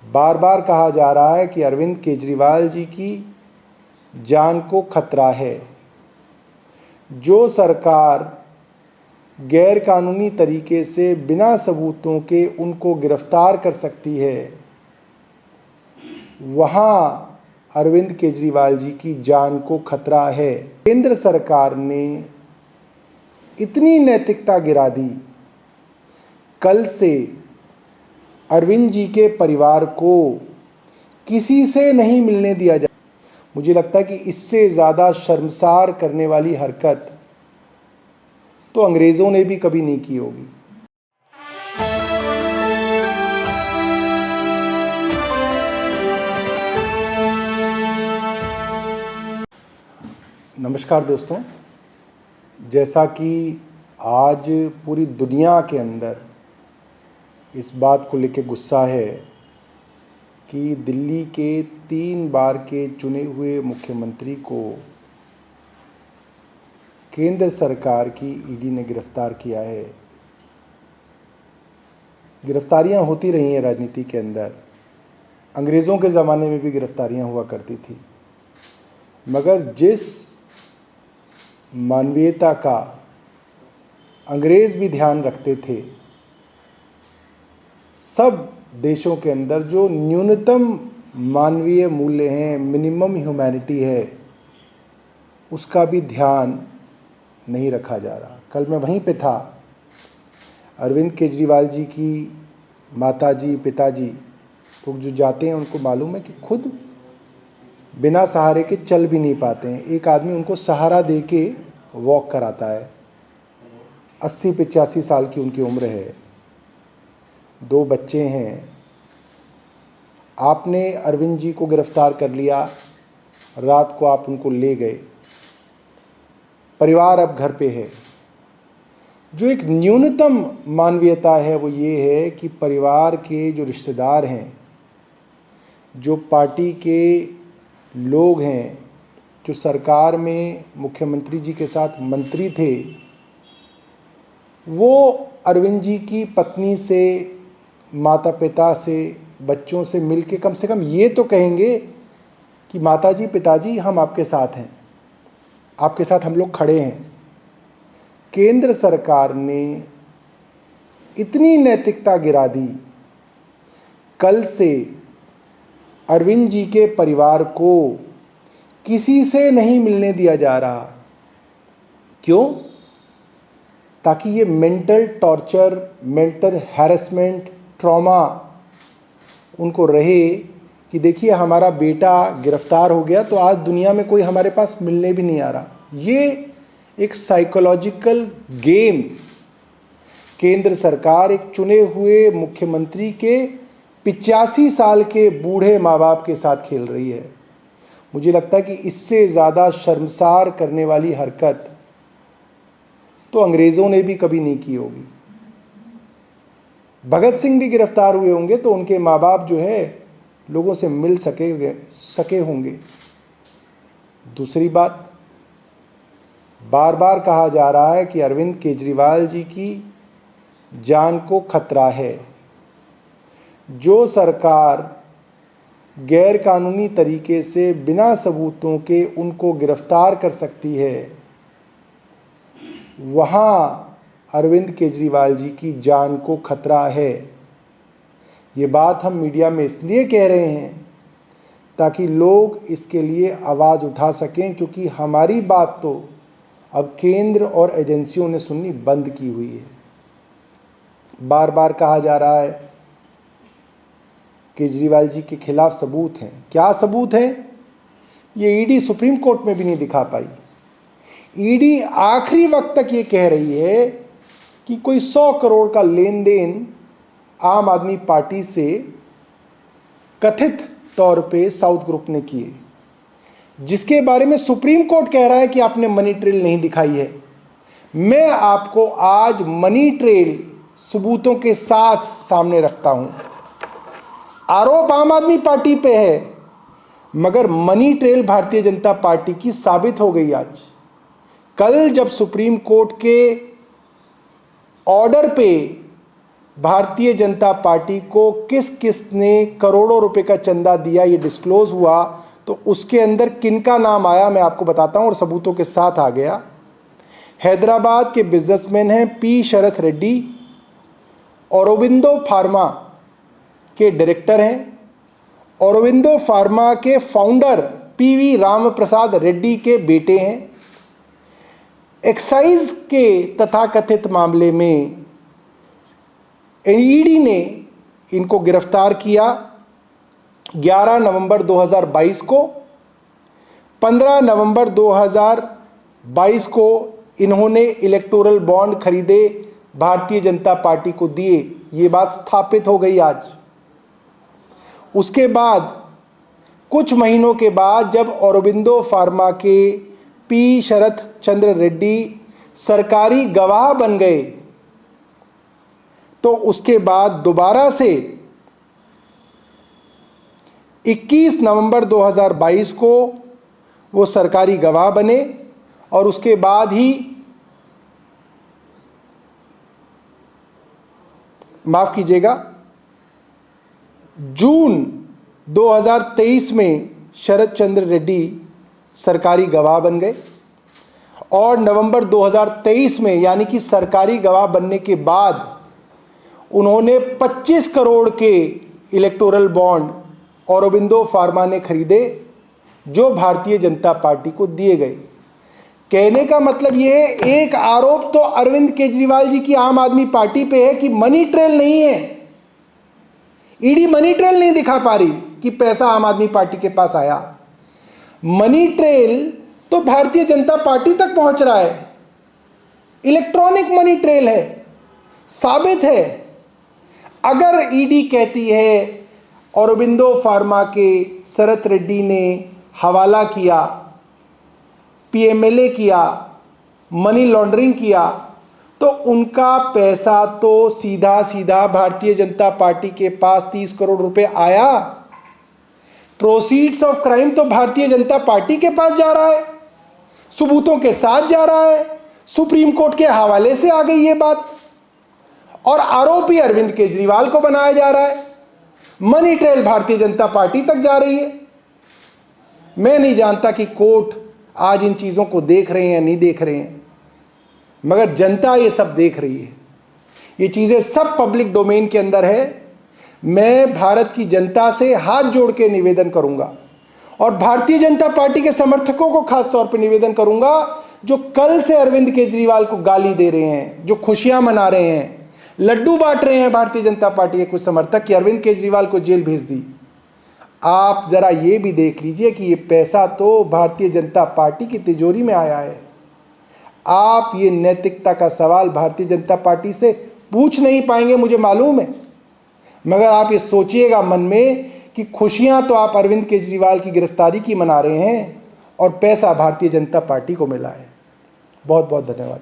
बार बार कहा जा रहा है कि अरविंद केजरीवाल जी की जान को खतरा है। जो सरकार गैर कानूनी तरीके से बिना सबूतों के उनको गिरफ्तार कर सकती है, वहाँ अरविंद केजरीवाल जी की जान को खतरा है। केंद्र सरकार ने इतनी नैतिकता गिरा दी, कल से अरविंद जी के परिवार को किसी से नहीं मिलने दिया जाए। मुझे लगता है कि इससे ज़्यादा शर्मसार करने वाली हरकत तो अंग्रेज़ों ने भी कभी नहीं की होगी। नमस्कार दोस्तों, जैसा कि आज पूरी दुनिया के अंदर इस बात को लेकर गुस्सा है कि दिल्ली के 3 बार के चुने हुए मुख्यमंत्री को केंद्र सरकार की ईडी ने गिरफ्तार किया है। गिरफ्तारियां होती रही हैं राजनीति के अंदर, अंग्रेज़ों के ज़माने में भी गिरफ्तारियां हुआ करती थी, मगर जिस मानवीयता का अंग्रेज़ भी ध्यान रखते थे, सब देशों के अंदर जो न्यूनतम मानवीय मूल्य हैं, मिनिमम ह्यूमैनिटी है, उसका भी ध्यान नहीं रखा जा रहा। कल मैं वहीं पे था। अरविंद केजरीवाल जी की माताजी पिताजी लोग जो जाते हैं उनको मालूम है कि खुद बिना सहारे के चल भी नहीं पाते हैं। एक आदमी उनको सहारा दे के वॉक कराता है। 80-85 साल की उनकी उम्र है, 2 बच्चे हैं। आपने अरविंद जी को गिरफ्तार कर लिया, रात को आप उनको ले गए, परिवार अब घर पे है। जो एक न्यूनतम मानवीयता है वो ये है कि परिवार के जो रिश्तेदार हैं, जो पार्टी के लोग हैं, जो सरकार में मुख्यमंत्री जी के साथ मंत्री थे, वो अरविंद जी की पत्नी से, माता पिता से, बच्चों से मिलके कम से कम ये तो कहेंगे कि माताजी पिताजी हम आपके साथ हैं, आपके साथ हम लोग खड़े हैं। केंद्र सरकार ने इतनी नैतिकता गिरा दी, कल से अरविंद जी के परिवार को किसी से नहीं मिलने दिया जा रहा। क्यों? ताकि ये mental torture, mental harassment, trauma उनको रहे कि देखिए हमारा बेटा गिरफ्तार हो गया तो आज दुनिया में कोई हमारे पास मिलने भी नहीं आ रहा। ये एक साइकोलॉजिकल गेम केंद्र सरकार एक चुने हुए मुख्यमंत्री के 85 साल के बूढ़े माँ बाप के साथ खेल रही है। मुझे लगता है कि इससे ज़्यादा शर्मसार करने वाली हरकत तो अंग्रेज़ों ने भी कभी नहीं की होगी। भगत सिंह भी गिरफ्तार हुए होंगे तो उनके माँ बाप जो है लोगों से मिल सके होंगे। दूसरी बात, बार बार कहा जा रहा है कि अरविंद केजरीवाल जी की जान को खतरा है। जो सरकार गैर कानूनी तरीके से बिना सबूतों के उनको गिरफ्तार कर सकती है, वहाँ अरविंद केजरीवाल जी की जान को खतरा है। ये बात हम मीडिया में इसलिए कह रहे हैं ताकि लोग इसके लिए आवाज़ उठा सकें, क्योंकि हमारी बात तो अब केंद्र और एजेंसियों ने सुननी बंद की हुई है। बार बार कहा जा रहा है केजरीवाल जी के खिलाफ सबूत हैं। क्या सबूत है? ये ईडी सुप्रीम कोर्ट में भी नहीं दिखा पाई। ईडी आखिरी वक्त तक ये कह रही है कि कोई 100 करोड़ का लेन देन आम आदमी पार्टी से कथित तौर पे साउथ ग्रुप ने किए, जिसके बारे में सुप्रीम कोर्ट कह रहा है कि आपने मनी ट्रेल नहीं दिखाई है। मैं आपको आज मनी ट्रेल सबूतों के साथ सामने रखता हूं। आरोप आम आदमी पार्टी पे है, मगर money trail Bharatiya Janata party की साबित हो गई आज। कल जब सुप्रीम कोर्ट के ऑर्डर पे भारतीय जनता पार्टी को किस किस ने करोड़ों रुपए का चंदा दिया, ये डिस्क्लोज हुआ, तो उसके अंदर किनका नाम आया मैं आपको बताता हूं और सबूतों के साथ आ गया। हैदराबाद के बिजनेसमैन हैं पी शरथ रेड्डी, औरोबिंदो फार्मा के डायरेक्टर हैं, औरोबिंदो फार्मा के फाउंडर पीवी राम प्रसाद रेड्डी के बेटे हैं। एक्साइज के तथाकथित मामले में ईडी ने इनको गिरफ्तार किया 11 नवंबर 2022 को। 15 नवंबर 2022 को इन्होंने इलेक्टोरल बॉन्ड खरीदे, भारतीय जनता पार्टी को दिए, ये बात स्थापित हो गई आज। उसके बाद कुछ महीनों के बाद जब औरोबिंदो फार्मा के पी शरथ चंद्र रेड्डी सरकारी गवाह बन गए, तो उसके बाद दोबारा से 21 नवंबर 2022 को वो सरकारी गवाह बने और उसके बाद ही माफ कीजिएगा जून 2023 में शरद चंद्र रेड्डी सरकारी गवाह बन गए और नवंबर 2023 में यानी कि सरकारी गवाह बनने के बाद उन्होंने 25 करोड़ के इलेक्टोरल बॉन्ड औरोबिंदो फार्मा ने खरीदे जो भारतीय जनता पार्टी को दिए गए। कहने का मतलब यह है, एक आरोप तो अरविंद केजरीवाल जी की आम आदमी पार्टी पे है कि मनी ट्रेल नहीं है, ईडी मनी ट्रेल नहीं दिखा पा रही कि पैसा आम आदमी पार्टी के पास आया। मनी ट्रेल तो भारतीय जनता पार्टी तक पहुंच रहा है, इलेक्ट्रॉनिक मनी ट्रेल है, साबित है। अगर ईडी कहती है औरोबिंदो फार्मा के शरथ रेड्डी ने हवाला किया, पीएमएलए किया, मनी लॉन्ड्रिंग किया, तो उनका पैसा तो सीधा सीधा भारतीय जनता पार्टी के पास 30 करोड़ रुपए आया। प्रोसीड्स ऑफ क्राइम तो भारतीय जनता पार्टी के पास जा रहा है, सबूतों के साथ जा रहा है, सुप्रीम कोर्ट के हवाले से आ गई ये बात, और आरोपी अरविंद केजरीवाल को बनाया जा रहा है। Money trail Bharatiya Janata party तक जा रही है। मैं नहीं जानता कि कोर्ट आज इन चीजों को देख रहे हैं या नहीं देख रहे हैं, मगर जनता ये सब देख रही है। ये चीजें सब पब्लिक डोमेन के अंदर है। मैं भारत की जनता से हाथ जोड़ के निवेदन करूंगा और भारतीय जनता पार्टी के समर्थकों को खास तौर पर निवेदन करूंगा जो कल से अरविंद केजरीवाल को गाली दे रहे हैं, जो खुशियां मना रहे हैं, लड्डू बांट रहे हैं भारतीय जनता पार्टी के कुछ समर्थक कि अरविंद केजरीवाल को जेल भेज दी। आप जरा ये भी देख लीजिए कि ये पैसा तो भारतीय जनता पार्टी की तिजोरी में आया है। आप ये नैतिकता का सवाल भारतीय जनता पार्टी से पूछ नहीं पाएंगे, मुझे मालूम है, मगर आप ये सोचिएगा मन में कि खुशियां तो आप अरविंद केजरीवाल की गिरफ्तारी की मना रहे हैं और पैसा भारतीय जनता पार्टी को मिला है। बहुत बहुत धन्यवाद।